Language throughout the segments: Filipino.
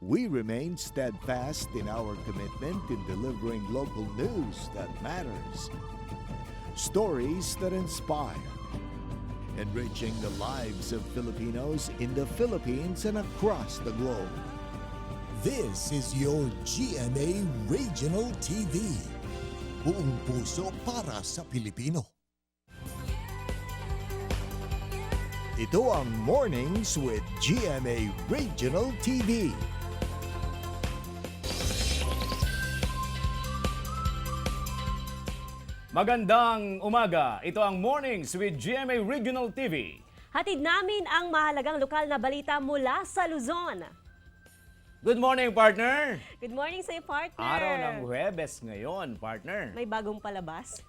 We remain steadfast in our commitment in delivering local news that matters, stories that inspire, enriching the lives of Filipinos in the Philippines and across the globe. This is your GMA Regional TV. Buong puso para sa Pilipino. Ito ang Mornings with GMA Regional TV. Magandang umaga. Ito ang Mornings with GMA Regional TV. Hatid namin ang mahalagang lokal na balita mula sa Luzon. Good morning, partner. Good morning sa'yo, partner. Araw ng Huwebes ngayon, partner. May bagong palabas.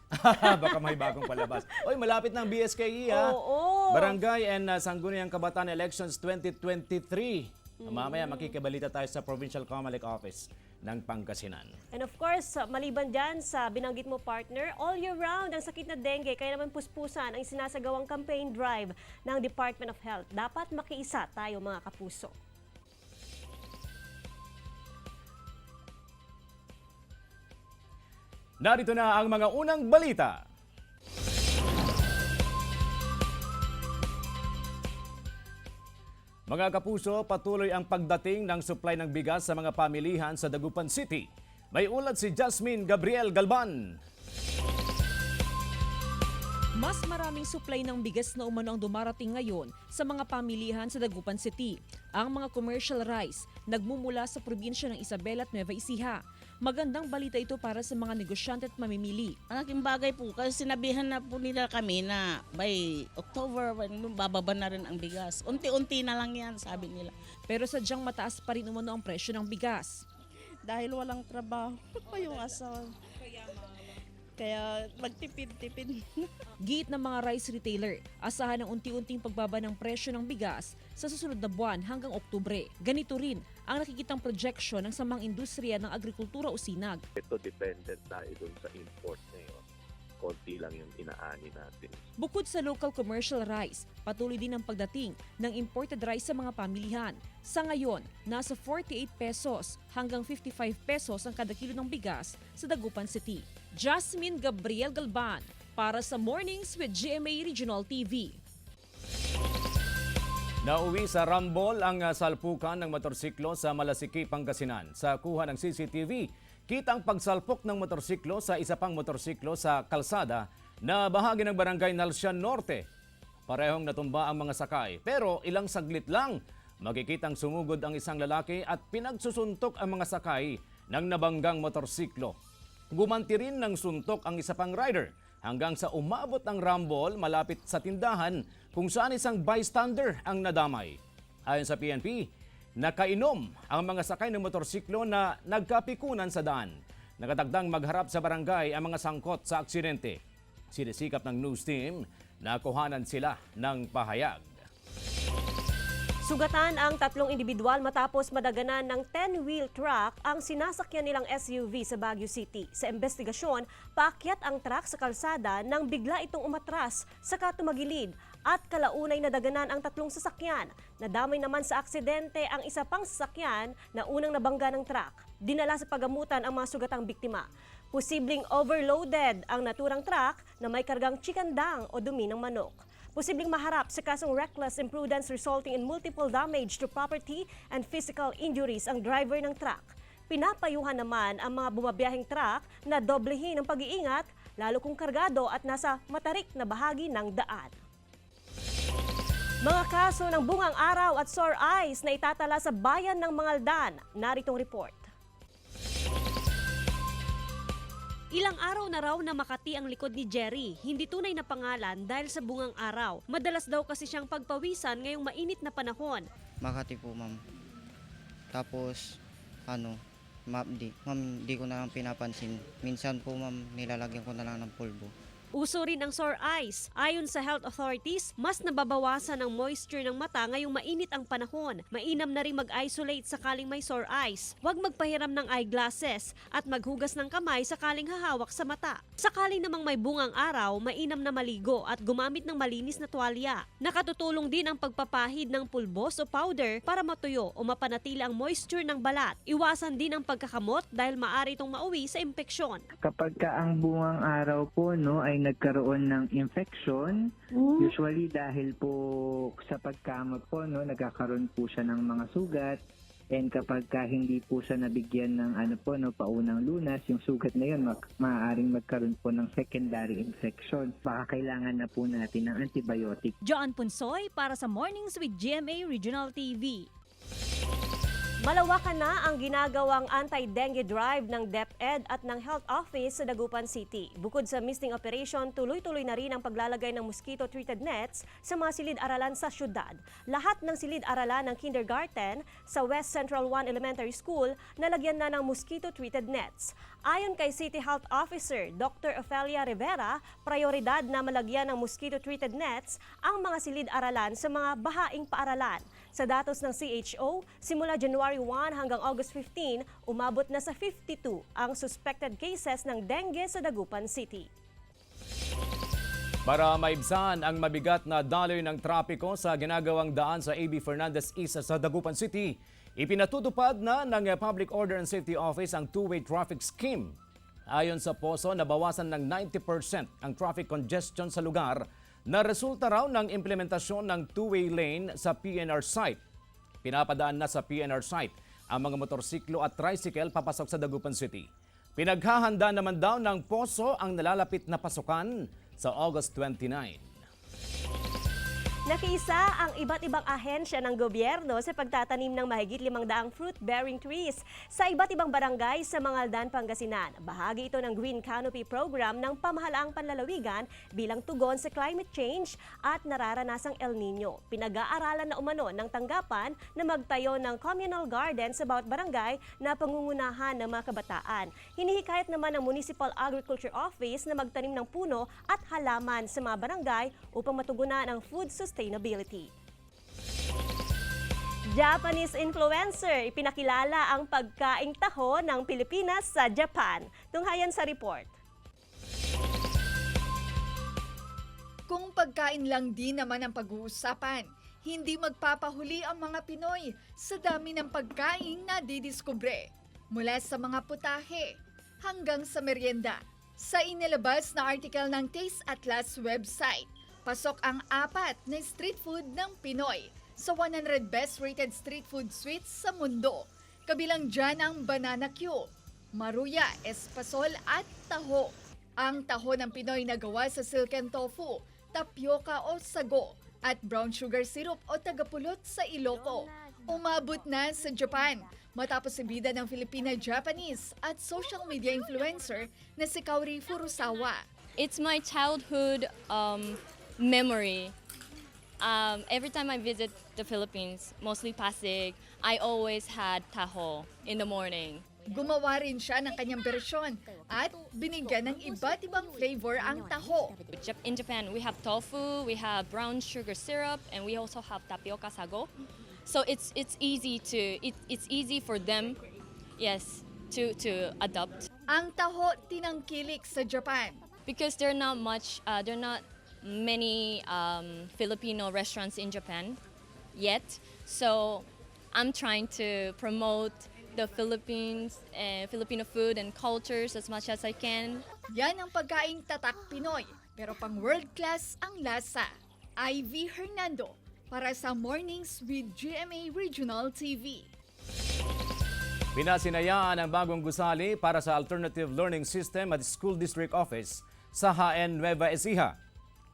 Baka may bagong palabas. Oy, malapit ng BSKE ha. Oo. Barangay and Sangguniang Kabataan Elections 2023. Mamaya makikibalita tayo sa Provincial Comelec Office ng Pangasinan. And of course, maliban dyan sa binanggit mo, partner, all year round ang sakit na dengue, kaya naman puspusan ang sinasagawang campaign drive ng Department of Health. Dapat makiisa tayo, mga kapuso. Narito na ang mga unang balita. Mga kapuso, patuloy ang pagdating ng supply ng bigas sa mga pamilihan sa Dagupan City. May ulat si Jasmine Gabriel Galban. Mas maraming supply ng bigas na umano ang dumarating ngayon sa mga pamilihan sa Dagupan City. Ang mga commercial rice nagmumula sa probinsya ng Isabela at Nueva Ecija. Magandang balita ito para sa mga negosyante at mamimili. Ang aking bagay po, kasi sinabihan na po nila kami na by October, bababa na rin ang bigas. Unti-unti na lang yan, sabi nila. Pero sadyang mataas pa rin umano ang presyo ng bigas. Dahil walang trabaho pa yung asawa. Kaya magtipid-tipid. Giit ng mga rice retailer, asahan ng unti-unting pagbaba ng presyo ng bigas sa susunod na buwan hanggang Oktubre. Ganito rin ang nakikitang projection ng samang industriya ng agrikultura o SINAG. Ito dependent tayo dun sa import ngayon. Konti lang yung inaani natin. Bukod sa local commercial rice, patuloy din ang pagdating ng imported rice sa mga pamilihan. Sa ngayon, nasa 48 pesos hanggang 55 pesos ang kada kilo ng bigas sa Dagupan City. Jasmine Gabriel Galban para sa Mornings with GMA Regional TV. Nauwi sa Rambol ang salpukan ng motorsiklo sa Malasiki, Pangasinan. Sa kuha ng CCTV, kita ang pagsalpok ng motorsiklo sa isa pang motorsiklo sa kalsada na bahagi ng barangay Nalsian Norte. Parehong natumba ang mga sakay, pero ilang saglit lang makikitang sumugod ang isang lalaki at pinagsusuntok ang mga sakay ng nabanggang motorsiklo. Gumanti rin ng suntok ang isa pang rider hanggang sa umabot ang rambol malapit sa tindahan kung saan isang bystander ang nadamay. Ayon sa PNP, nakainom ang mga sakay ng motorsiklo na nagkapikunan sa daan. Nakatagdang magharap sa barangay ang mga sangkot sa aksidente. Sinisikap ng news team na kuhanan sila ng pahayag. Sugatan ang tatlong individual matapos madaganan ng 10-wheel truck ang sinasakyan nilang SUV sa Baguio City. Sa investigasyon, paakyat ang truck sa kalsada nang bigla itong umatras saka tumagilid at kalaunay nadaganan ang tatlong sasakyan. Nadamay naman sa aksidente ang isa pang sasakyan na unang nabangga ng truck. Dinala sa pagamutan ang mga sugatang biktima. Posibleng overloaded ang naturang truck na may kargang chikandang o dumi ng manok. Posibleng maharap sa kasong reckless imprudence resulting in multiple damage to property and physical injuries ang driver ng truck. Pinapayuhan naman ang mga bumabiyaheng truck na doblehin ang pag-iingat, lalo kung kargado at nasa matarik na bahagi ng daan. Mga kaso ng bungang araw at sore eyes na itatala sa bayan ng Mangaldan. Naritong report. Ilang araw na raw na Makati ang likod ni Jerry. Hindi tunay na pangalan dahil sa bungang araw. Madalas daw kasi siyang pagpawisan ngayong mainit na panahon. Makati po, ma'am. Tapos, ma'am, di ko na lang pinapansin. Minsan po, ma'am, nilalagyan ko na lang ng pulbo. Uso rin ang sore eyes. Ayon sa health authorities, mas nababawasan ang moisture ng mata ngayong mainit ang panahon. Mainam na rin mag-isolate sakaling may sore eyes. Huwag magpahiram ng eyeglasses at maghugas ng kamay sakaling hahawak sa mata. Sakaling namang may bungang araw, mainam na maligo at gumamit ng malinis na tuwalya. Nakatutulong din ang pagpapahid ng pulbos o powder para matuyo o mapanatili ang moisture ng balat. Iwasan din ang pagkakamot dahil maaari itong mauwi sa impeksyon. Kapag ka ang bungang araw po ay nagkaroon ng infection, usually dahil po sa pagkamot po nagkakaroon po siya ng mga sugat, and kapag ka hindi po siya nabigyan ng paunang lunas, yung sugat na yun maaaring magkaroon po ng secondary infection. Baka kailangan na po natin ng antibiotic. Joan Punsoy para sa Mornings with GMA Regional TV. Malawakan na ang ginagawang anti-dengue drive ng DepEd at ng Health Office sa Dagupan City. Bukod sa misting operation, tuloy-tuloy na rin ang paglalagay ng mosquito-treated nets sa mga silid-aralan sa syudad. Lahat ng silid-aralan ng kindergarten sa West Central 1 Elementary School nalagyan na ng mosquito-treated nets. Ayon kay City Health Officer Dr. Ofelia Rivera, prioridad na malagyan ng mosquito-treated nets ang mga silid-aralan sa mga bahaing paaralan. Sa datos ng CHO, simula January 1 hanggang August 15, umabot na sa 52 ang suspected cases ng dengue sa Dagupan City. Para maibsan ang mabigat na daloy ng trapiko sa ginagawang daan sa AB Fernandez East sa Dagupan City, ipinatutupad na ng Public Order and Safety Office ang two-way traffic scheme. Ayon sa POSO, nabawasan ng 90% ang traffic congestion sa lugar na resulta raw ng implementasyon ng two-way lane sa PNR site. Pinapadaan na sa PNR site ang mga motorsiklo at tricycle papasok sa Dagupan City. Pinaghahanda naman daw ng POSO ang nalalapit na pasukan sa August 29. Nakiisa ang iba't ibang ahensya ng gobyerno sa pagtatanim ng mahigit 500 fruit-bearing trees sa iba't ibang barangay sa Mangaldan, Pangasinan. Bahagi ito ng Green Canopy Program ng Pamahalaang Panlalawigan bilang tugon sa climate change at nararanasang El Nino. Pinag-aaralan na umano ng tanggapan na magtayo ng communal garden sa bawat barangay na pangungunahan ng mga kabataan. Hinihikayat naman ng Municipal Agriculture Office na magtanim ng puno at halaman sa mga barangay upang matugunan ang food sustainability. Japanese influencer, ipinakilala ang pagkaing taho ng Pilipinas sa Japan. Tunghayan sa report. Kung pagkain lang din naman ang pag-uusapan, hindi magpapahuli ang mga Pinoy sa dami ng pagkain na didiskubre. Mula sa mga putahe hanggang sa merienda. Sa inilabas na article ng Taste Atlas website, pasok ang 4 na street food ng Pinoy sa 100 best rated street food sweets sa mundo. Kabilang dyan ang banana Q, maruya, espasol at taho. Ang taho ng Pinoy na gawa sa silken tofu, tapioca o sago at brown sugar syrup o tagapulot sa Iloco. Umabot na sa Japan matapos ibida ng Filipina-Japanese at social media influencer na si Kaori Furusawa. It's my childhood memory. Every time I visit the Philippines, mostly Pasig, I always had taho in the morning. Gumawa rin siya ng kanyang bersyon at binigyan ng iba't ibang flavor ang taho. In Japan, we have tofu, we have brown sugar syrup, and we also have tapioca sago. So it's easy for them, yes, to adopt. Ang taho tinangkilik sa Japan because there are not many Filipino restaurants in Japan yet. So I'm trying to promote the Philippines and Filipino food and cultures as much as I can. Yan ang pagkaing tatak Pinoy, pero pang world class ang lasa. Ivy Hernando para sa Mornings with GMA Regional TV. Pinasinayaan ang bagong gusali para sa Alternative Learning System at School District Office sa HN Nueva Ecija.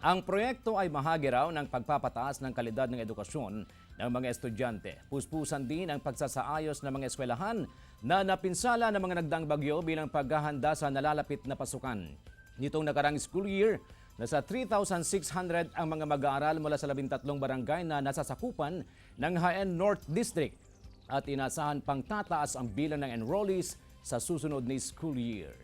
Ang proyekto ay bahagi raw ng pagpapataas ng kalidad ng edukasyon ng mga estudyante. Puspusan din ang pagsasaayos ng mga eskwelahan na napinsala ng mga nagdaang bagyo bilang paghahanda sa nalalapit na pasukan. Nitong nakarang school year, nasa 3,600 ang mga mag-aaral mula sa 13 barangay na nasasakupan ng HN North District at inasahan pang tataas ang bilang ng enrollees sa susunod na school year.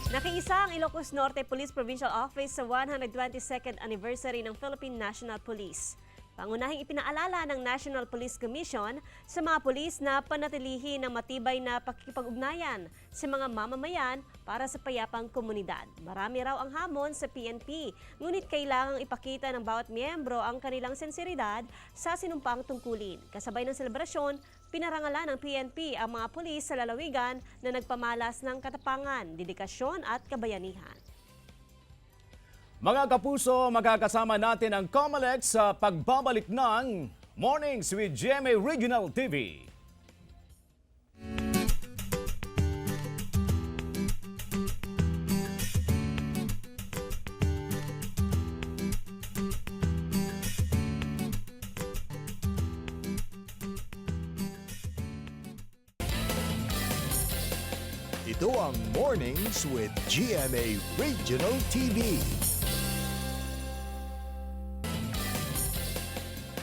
Nakiisa ang Ilocos Norte Police Provincial Office sa 122nd anniversary ng Philippine National Police. Pangunahing ipinaalala ng National Police Commission sa mga pulis na panatilihin ng matibay na pakikipag-ugnayan sa mga mamamayan para sa payapang komunidad. Marami raw ang hamon sa PNP, ngunit kailangang ipakita ng bawat miyembro ang kanilang sinseridad sa sinumpang tungkulin. Kasabay ng selebrasyon, pinarangalan ng PNP ang mga pulis sa lalawigan na nagpamalas ng katapangan, dedikasyon at kabayanihan. Mga kapuso, magkakasama natin ang COMELEC sa pagbabalik ng Mornings with GMA Regional TV. Ito ang Mornings with GMA Regional TV.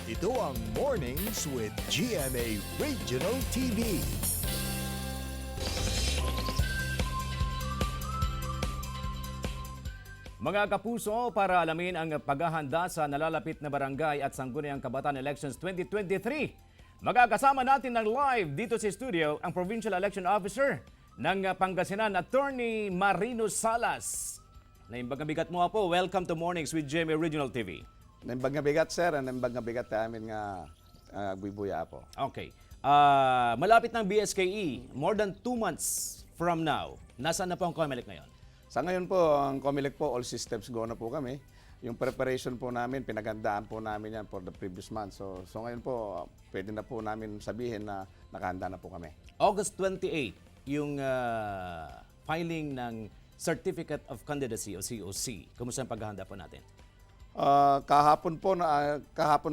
Ito ang Mornings with GMA Regional TV. Mga kapuso, para alamin ang paghahanda sa nalalapit na barangay at sangguniang kabataan elections 2023, magkakasama natin ng live dito sa studio ang Provincial Election Officer ng Pangasinan, Attorney Marino Salas. Naimbag na bigat mo po, welcome to Mornings with GMA Regional TV. Naimbag nga bigat, sir. Naimbag nga bigat namin nga buibuya po. Okay. Malapit ng BSKE, more than 2 months from now. Nasaan na po ang COMELEC ngayon? Sa ngayon po, ang COMELEC po, all systems go na po kami. Yung preparation po namin, pinagandaan po namin yan for the previous month. So ngayon po, pwede na po namin sabihin na nakahanda na po kami. August 28, yung filing ng Certificate of Candidacy o COC. Kumusta ang paghahanda po natin? Kahapon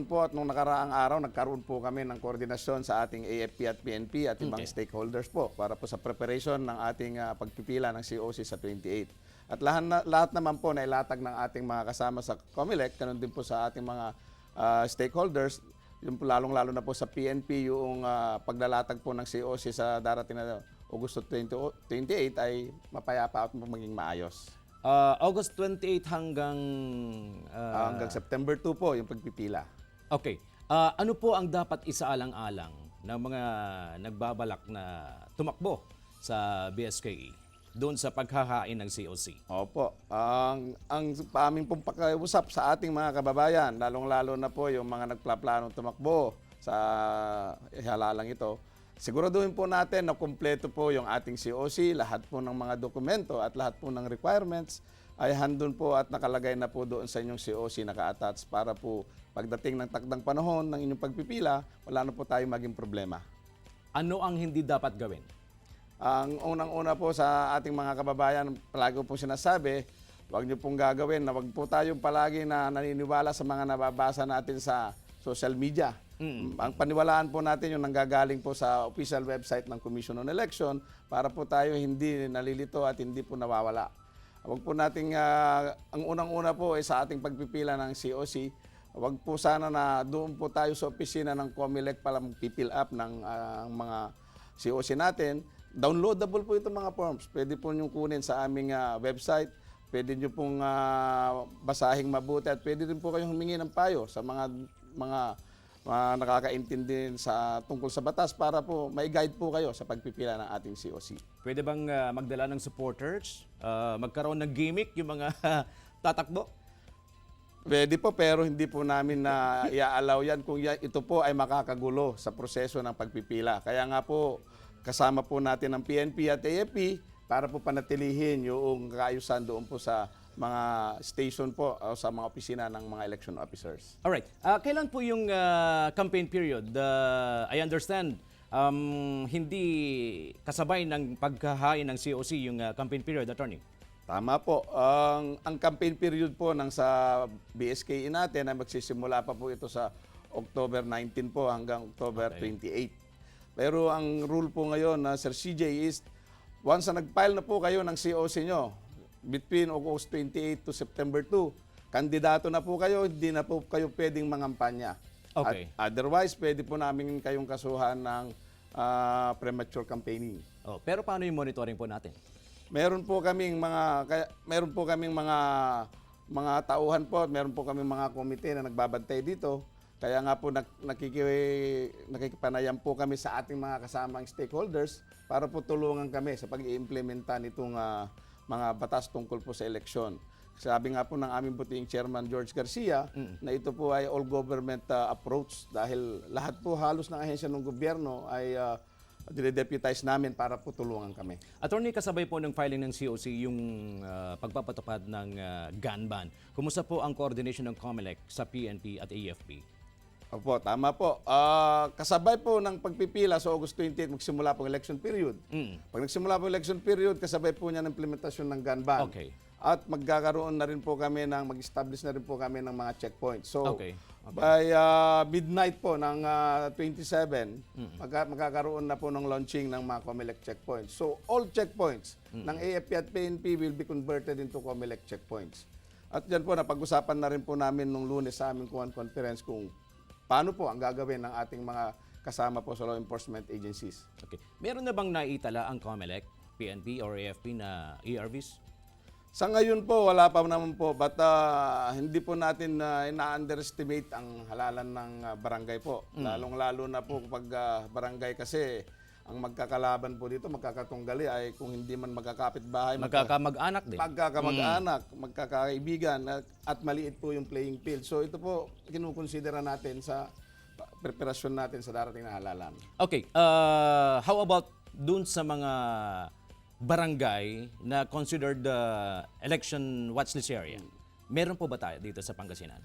po at nung nakaraang araw, nagkaroon po kami ng koordinasyon sa ating AFP at PNP at ibang stakeholders po para po sa preparation ng ating pagpipila ng COC sa 28. At lahat naman po na ilatag ng ating mga kasama sa COMELEC, ganun din po sa ating mga stakeholders, yung lalong-lalo na po sa PNP, yung paglalatag po ng COC sa darating na August 28 ay mapayapa at maging maayos. August 28 hanggang September 2 po yung pagpipila. Okay. Ano po ang dapat isaalang-alang ng mga nagbabalak na tumakbo sa BSKE doon sa paghahain ng COC? Opo. Ang aming pong pakiusap sa ating mga kababayan, lalong-lalo na po yung mga nagplaplanong tumakbo sa halalang ito, siguraduhin po natin na kumpleto po yung ating COC, lahat po ng mga dokumento at lahat po ng requirements ay handun po at nakalagay na po doon sa inyong COC naka-attach para po pagdating ng takdang panahon ng inyong pagpipila, wala na po tayong maging problema. Ano ang hindi dapat gawin? Ang unang-una po sa ating mga kababayan, palagi po sinasabi, huwag niyo pong gagawin na huwag po tayong palagi na naniniwala sa mga nababasa natin sa social media. Ang paniwalaan po natin yung nanggagaling po sa official website ng Commission on Election para po tayo hindi nalilito at hindi po nawawala. Huwag po nating, ang unang-una po ay sa ating pagpipila ng COC, huwag po sana na doon po tayo sa opisina ng COMELEC para mag-fill up ng mga COC natin. Downloadable po itong mga forms. Pwede po nyo kunin sa aming website. Pwede nyo pong basahing mabuti at pwede rin po kayong humingi ng payo sa mga nakakaintindi sa tungkol sa batas para po may guide po kayo sa pagpipila ng ating COC. Pwede bang magdala ng supporters? Magkaroon ng gimmick yung mga tatakbo? Pwede po pero hindi po namin na i-allow yan kung ito po ay makakagulo sa proseso ng pagpipila. Kaya nga po kasama po natin ang PNP at AFP para po panatilihin yung kaayusan doon po sa mga station po o sa mga opisina ng mga election officers. Alright. Kailan po yung campaign period? I understand hindi kasabay ng paghahain ng COC yung campaign period, Attorney. Tama po. Ang campaign period po ng sa BSKE natin ay magsisimula pa po ito sa October 19 po hanggang October 28. Pero ang rule po ngayon na Sir CJ is once na nag-file na po kayo ng COC nyo, between August 28 to September 2, kandidato na po kayo, hindi na po kayo pwedeng mangampanya. Okay. Otherwise, pwede po namin kayong kasuhan ng premature campaigning. Pero paano yung monitoring po natin? meron po kaming mga tauhan po, meron po kaming mga komite na nagbabantay dito. Kaya nga po nakikipanayam po kami sa ating mga kasamang stakeholders para po tulungan kami sa pag-iimplementa nitong mga batas tungkol po sa eleksyon. Sabi nga po ng aming buting Chairman George Garcia na ito po ay all government approach dahil lahat po halos ng ahensya ng gobyerno ay dinedeputize namin para po tulungan kami. Attorney, kasabay po ng filing ng COC yung pagpapatupad ng gun ban. Kumusta po ang coordination ng COMELEC sa PNP at AFP? Opo, tama po. Kasabay po ng pagpipila sa August 28 magsimula po ang election period. Pag nagsimula po ang election period, kasabay po niya ng implementasyon ng gun ban. Okay. At mag-establish na rin po kami ng mga checkpoints. So, Okay. by midnight po ng 27, magkakaroon na po ng launching ng mga COMELEC checkpoints. So, all checkpoints ng AFP at PNP will be converted into COMELEC checkpoints. At yan po, napag-usapan na rin po namin nung Lunes sa aming conference kung paano po ang gagawin ng ating mga kasama po sa law enforcement agencies. Okay. Meron na bang naitala ang COMELEC, PNP or AFP na ERVs? Sa ngayon po, wala pa naman po. But hindi po natin ina-underestimate ang halalan ng barangay po. Lalong-lalo na po pag barangay kasi ang magkakalaban po dito, magkakatunggali ay kung hindi man magkakapit-bahay. Magkakamag-anak din. Magkakamag-anak, magkakaibigan at maliit po yung playing field. So ito po, kinukonsidera natin sa preparasyon natin sa darating na halalan. Okay. How about dun sa mga barangay na considered election watchlist area? Meron po ba tayo dito sa Pangasinan?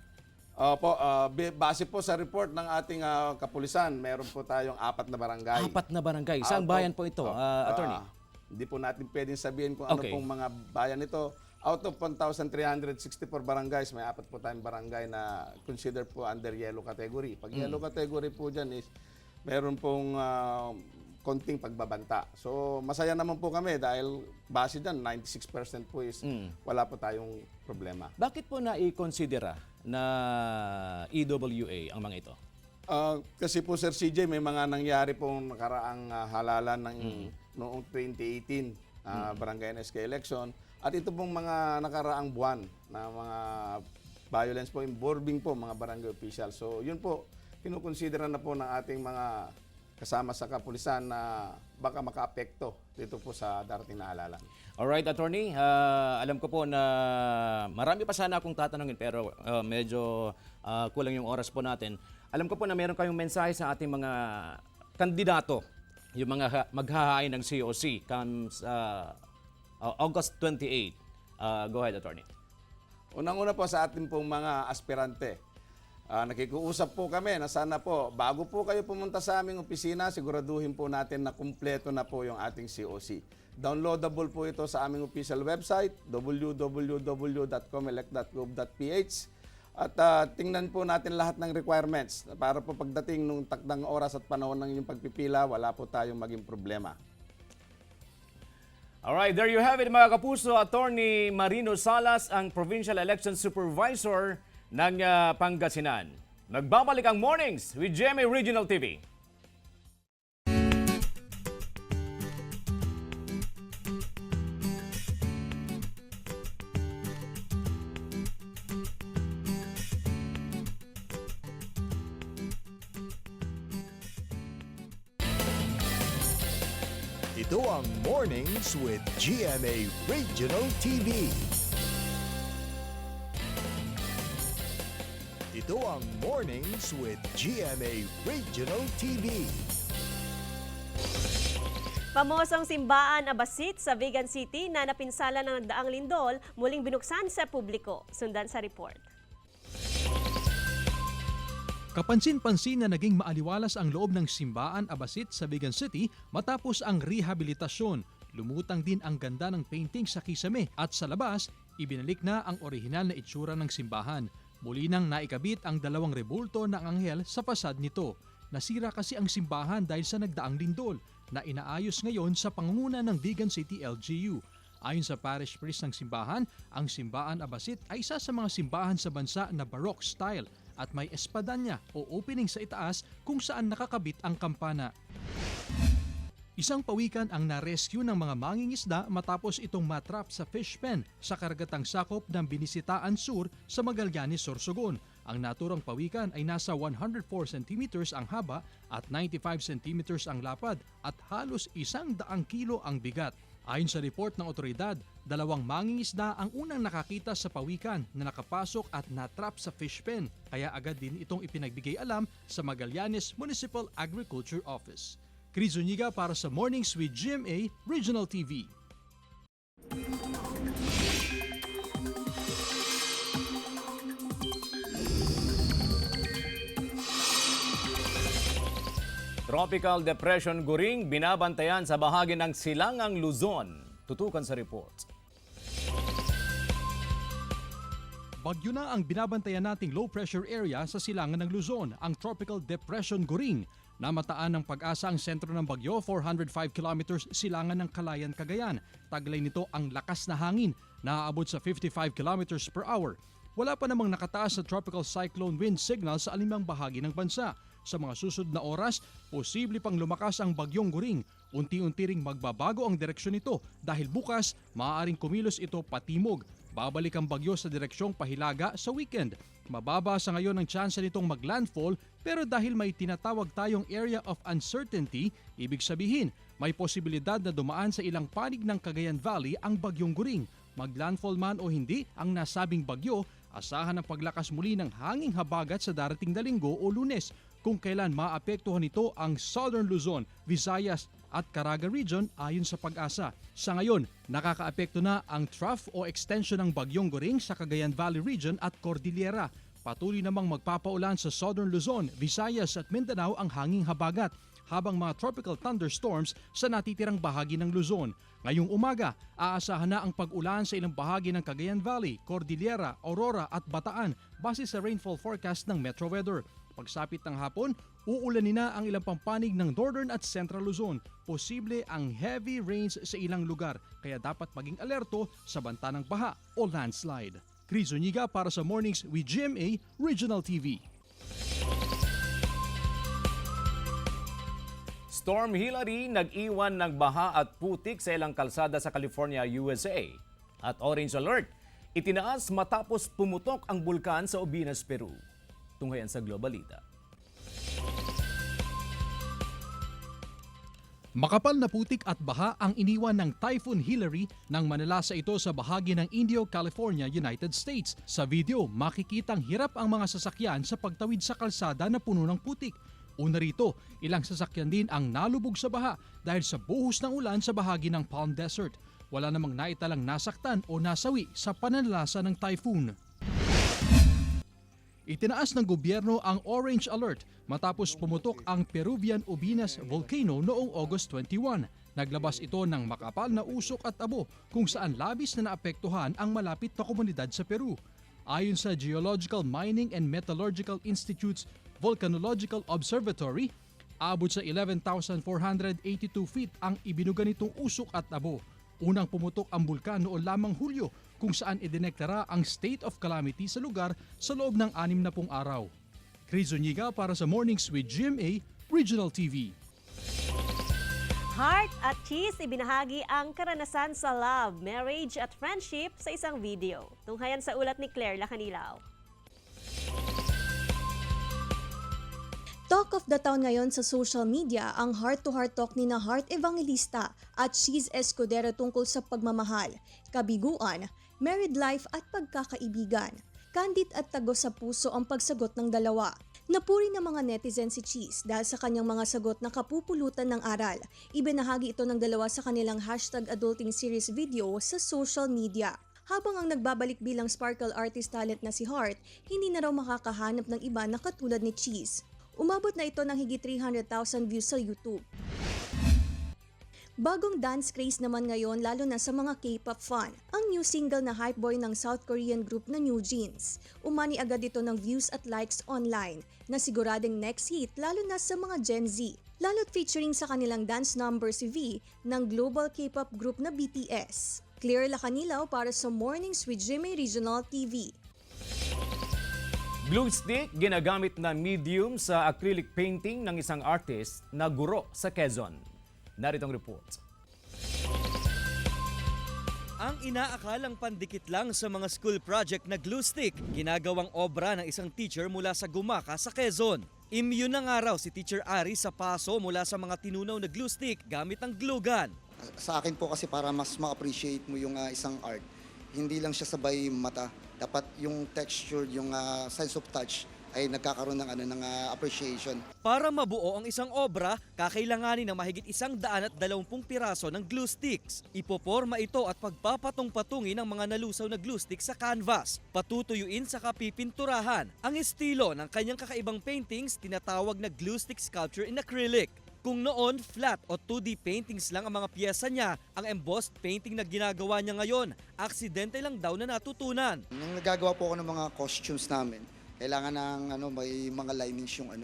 Base po sa report ng ating kapulisan, meron po tayong 4 na barangay. 4 na barangay. Saan bayan po ito, attorney? Hindi po natin pwedeng sabihin kung ano pong mga bayan ito. Out of 1,364 barangays, may 4 po tayong barangay na considered po under yellow category. Pag yellow category po dyan is meron pong konting pagbabanta. So, masaya naman po kami dahil base dyan, 96% po is wala po tayong problema. Bakit po na-i-considera na EWA ang mga ito? Kasi po Sir CJ, may mga nangyari pong nakaraang halalan ng noong 2018 barangay NSK election. At ito pong mga nakaraang buwan na mga violence po involving po mga barangay officials. So, yun po, kinukonsidera na po ng ating mga kasama sa kapulisan na baka makaapekto dito po sa darating na halalan. Alright, attorney. Alam ko po na marami pa sana akong tatanungin pero medyo kulang yung oras po natin. Alam ko po na meron kayong mensahe sa ating mga kandidato, yung mga maghahain ng COC comes August 28. Go ahead, attorney. Unang-una po sa ating pong mga aspirante. Nakikiusap po kami na sana po, bago po kayo pumunta sa aming opisina, siguraduhin po natin na kumpleto na po yung ating COC. Downloadable po ito sa aming official website, www.comelec.gov.ph. At tingnan po natin lahat ng requirements para po pagdating nung takdang oras at panahon ng inyong pagpipila, wala po tayong maging problema. Alright, there you have it mga kapuso. Attorney Marino Salas, ang Provincial Election Supervisor ng Pangasinan. Nagbabalik ang Mornings with GMA Regional TV. Ito ang Mornings with GMA Regional TV. Ito ang Mornings with GMA Regional TV. Pamosong simbaan Abasit sa Vigan City na napinsala ng nagdaang lindol muling binuksan sa publiko. Sundan sa report. Kapansin-pansin na naging maaliwalas ang loob ng simbaan Abasit sa Vigan City matapos ang rehabilitasyon. Lumutang din ang ganda ng painting sa kisame at sa labas, ibinalik na ang orihinal na itsura ng simbahan. Muli nang naikabit ang 2 rebulto ng anghel sa pasad nito. Nasira kasi ang simbahan dahil sa nagdaang lindol na inaayos ngayon sa pangunguna ng Vigan City LGU. Ayon sa parish priest ng simbahan, ang simbaan Abasit ay isa sa mga simbahan sa bansa na Baroque style at may espadanya o opening sa itaas kung saan nakakabit ang kampana. Isang pawikan ang na-rescue ng mga mangingisda matapos itong matrap sa fish pen sa karagatang sakop ng Binisitaan Sur sa Magallanes, Sorsogon. Ang naturang pawikan ay nasa 104 centimeters ang haba at 95 centimeters ang lapad at halos 100 kilo ang bigat. Ayon sa report ng otoridad, 2 mangingisda ang unang nakakita sa pawikan na nakapasok at natrap sa fish pen, kaya agad din itong ipinagbigay alam sa Magallanes Municipal Agriculture Office. Chris Zuniga para sa Mornings with GMA Regional TV. Tropical Depression Goring binabantayan sa bahagi ng Silangang Luzon. Tutukan sa report. Bagyo na ang binabantayan nating low pressure area sa silangan ng Luzon, ang Tropical Depression Goring. Namataan ng pag-asa ang sentro ng bagyo, 405 kilometers silangan ng Calayan, Cagayan. Taglay nito ang lakas na hangin, naaabot sa 55 kilometers per hour. Wala pa namang nakataas sa tropical cyclone wind signal sa alimang bahagi ng bansa. Sa mga susunod na oras, posible pang lumakas ang bagyong Goring. Unti-unti ring magbabago ang direksyon nito dahil bukas maaaring kumilos ito patimog. Babalik ang bagyo sa direksyong pahilaga sa weekend. Mababa sa ngayon ang tsansa nitong maglandfall pero dahil may tinatawag tayong area of uncertainty, ibig sabihin may posibilidad na dumaan sa ilang panig ng Cagayan Valley ang bagyong Goring. Maglandfall man o hindi ang nasabing bagyo, asahan ang paglakas muli ng hanging habagat sa darating na Linggo o Lunes kung kailan maapektuhan nito ang Southern Luzon, Visayas at Caraga region ayon sa pag-asa. Sa ngayon, nakakaapekto na ang trough o extension ng bagyong Goring sa Cagayan Valley region at Cordillera. Patuloy namang magpapaulan sa Southern Luzon, Visayas at Mindanao ang hanging habagat, habang mga tropical thunderstorms sa natitirang bahagi ng Luzon. Ngayong umaga, aasahan na ang pag-ulan sa ilang bahagi ng Cagayan Valley, Cordillera, Aurora at Bataan base sa rainfall forecast ng Metro Weather. Pagsapit ng hapon, uulanin na ang ilang pampanig ng Northern at Central Luzon. Posible ang heavy rains sa ilang lugar, kaya dapat maging alerto sa banta ng baha o landslide. Chris Zuniga para sa Mornings with GMA Regional TV. Storm Hilary nag-iwan ng baha at putik sa ilang kalsada sa California, USA. At orange alert, itinaas matapos pumutok ang bulkan sa Obinas, Peru. Tunghayan sa Globalita. Makapal na putik at baha ang iniwan ng Typhoon Hilary nang manalasa ito sa bahagi ng Indio, California, United States. Sa video, makikitang hirap ang mga sasakyan sa pagtawid sa kalsada na puno ng putik. Una rito, ilang sasakyan din ang nalubog sa baha dahil sa buhos ng ulan sa bahagi ng Palm Desert. Wala namang naitalang nasaktan o nasawi sa pananalasa ng typhoon. Itinaas ng gobyerno ang orange alert matapos pumutok ang Peruvian Obinas Volcano noong August 21. Naglabas ito ng makapal na usok at abo kung saan labis na naapektuhan ang malapit na komunidad sa Peru. Ayon sa Geological Mining and Metallurgical Institute's Volcanological Observatory, abot sa 11,482 feet ang ibinuga nitong usok at abo. Unang pumutok ang bulkan noong lamang Hulyo kung saan idineklara ang state of calamity sa lugar sa loob ng 60 araw. Chris Zuniga para sa Mornings with GMA Regional TV. Heart at Cheese ibinahagi ang karanasan sa love, marriage at friendship sa isang video. Tunghayan sa ulat ni Claire Lacanilaw. Talk of the town ngayon sa social media ang heart-to-heart talk ni na Heart Evangelista at Cheese Escudero tungkol sa pagmamahal, kabiguan, married life at pagkakaibigan. Candid at tagos sa puso ang pagsagot ng dalawa. Napuri ng mga netizen si Cheese dahil sa kanyang mga sagot na kapupulutan ng aral. Ibinahagi ito ng dalawa sa kanilang #adulting series video sa social media. Habang ang nagbabalik bilang sparkle artist talent na si Heart, hindi na raw makakahanap ng iba na katulad ni Cheese. Umabot na ito ng higit 300,000 views sa YouTube. Bagong dance craze naman ngayon lalo na sa mga K-pop fan. Ang new single na Hype Boy ng South Korean group na New Jeans. Umani agad ito ng views at likes online na sigurading next hit lalo na sa mga Gen Z. Lalo't featuring sa kanilang dance number si V ng global K-pop group na BTS. Claire Lacanilaw para sa Mornings with GMA Regional TV. Glue stick ginagamit na medium sa acrylic painting ng isang artist na guro sa Quezon. Naritong report. Ang inaakalang pandikit lang sa mga school project na glue stick, ginagawang obra ng isang teacher mula sa Gumaca sa Quezon. Immune na nga raw si Teacher Ari sa paso mula sa mga tinunaw na glue stick gamit ang glue gun. Sa akin po kasi para mas ma-appreciate mo yung isang art, hindi lang siya sabay mata. Dapat yung texture, yung sense of touch ay nagkakaroon ng appreciation. Para mabuo ang isang obra, kakailanganin ng mahigit 120 piraso ng glue sticks. Ipoporma ito at pagpapatong-patungin ng mga nalusaw na glue stick sa canvas. Patutuyuin sa kapipinturahan. Ang estilo ng kanyang kakaibang paintings tinatawag na glue stick sculpture in acrylic. Kung noon, flat o 2D paintings lang ang mga piyesa niya, ang embossed painting na ginagawa niya ngayon, aksidente lang daw na natutunan. Nung nagagawa po ako ng mga costumes namin, kailangan ng may mga linings yung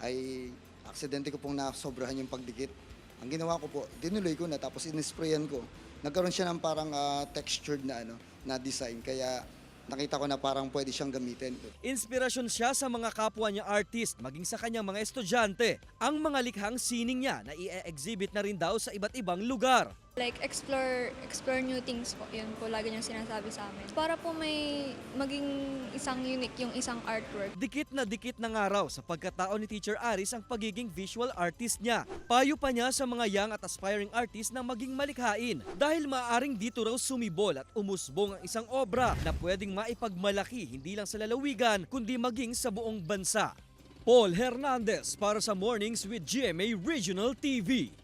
ay aksidente ko pong nasobrahan yung pagdikit. Ang ginawa ko po, dinuloy ko na tapos in-sprayan ko. Nagkaroon siya ng parang textured na design kaya nakita ko na parang pwede siyang gamitin. Inspirasyon siya sa mga kapwa niya artist, maging sa kanyang mga estudyante. Ang mga likhang sining niya na i-exhibit na rin daw sa iba't ibang lugar. Like explore new things po. Yun po lagi niyang sinasabi sa amin. Para po may maging isang unique yung isang artwork. Dikit na nga raw sa pagkatao ni Teacher Aris ang pagiging visual artist niya. Payo pa niya sa mga young at aspiring artist na maging malikhain dahil maaaring dito raw sumibol at umusbong ang isang obra na pwedeng maipagmalaki hindi lang sa lalawigan kundi maging sa buong bansa. Paul Hernandez para sa Mornings with GMA Regional TV.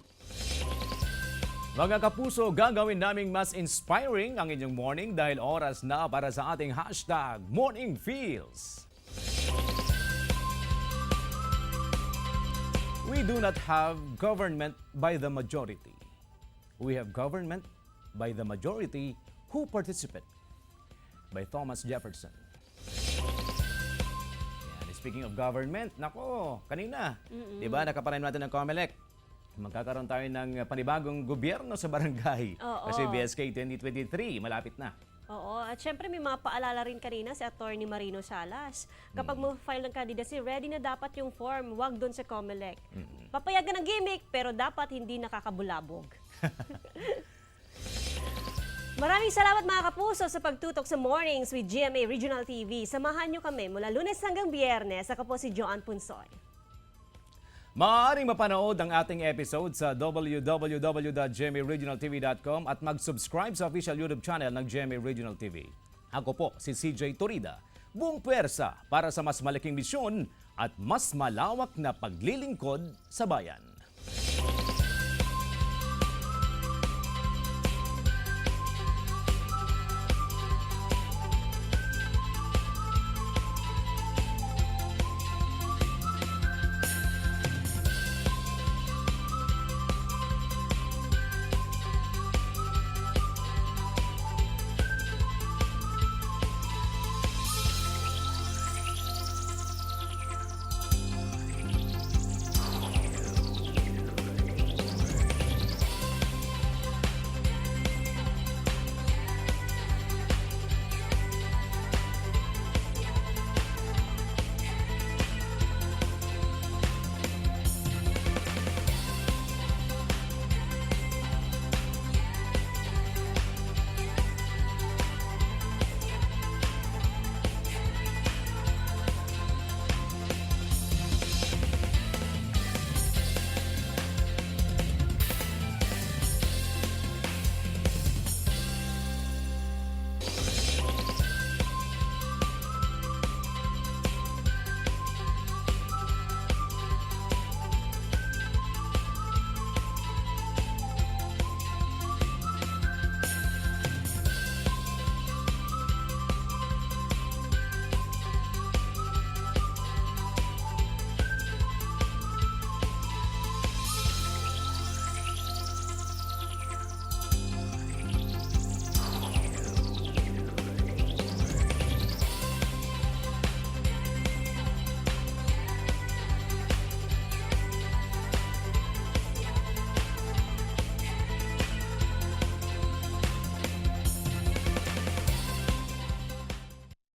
Mga kapuso, gagawin naming mas inspiring ang inyong morning dahil oras na para sa ating hashtag Morning Feels. We do not have government by the majority. We have government by the majority who participate. By Thomas Jefferson. Yan, speaking of government, nako, kanina, di ba nakaparin natin ng COMELEC. Magkakaroon tayo ng panibagong gobyerno sa barangay. Oo. Kasi BSK 2023, malapit na. Oo, at syempre may mga paalala rin kanina si Attorney Marino Salas. Kapag mo file ng candidacy, ready na dapat yung form, wag doon sa COMELEC. Papayagan ng gimmick, pero dapat hindi nakakabulabog. Maraming salamat mga kapuso sa pagtutok sa Mornings with GMA Regional TV. Samahan nyo kami mula Lunes hanggang Biyernes. Ako po si Joan Punsoy. Maaaring mapanood ang ating episode sa www.gmaregionaltv.com at mag-subscribe sa official YouTube channel ng GMA Regional TV. Ako po si CJ Torida, buong puwersa para sa mas malaking misyon at mas malawak na paglilingkod sa bayan.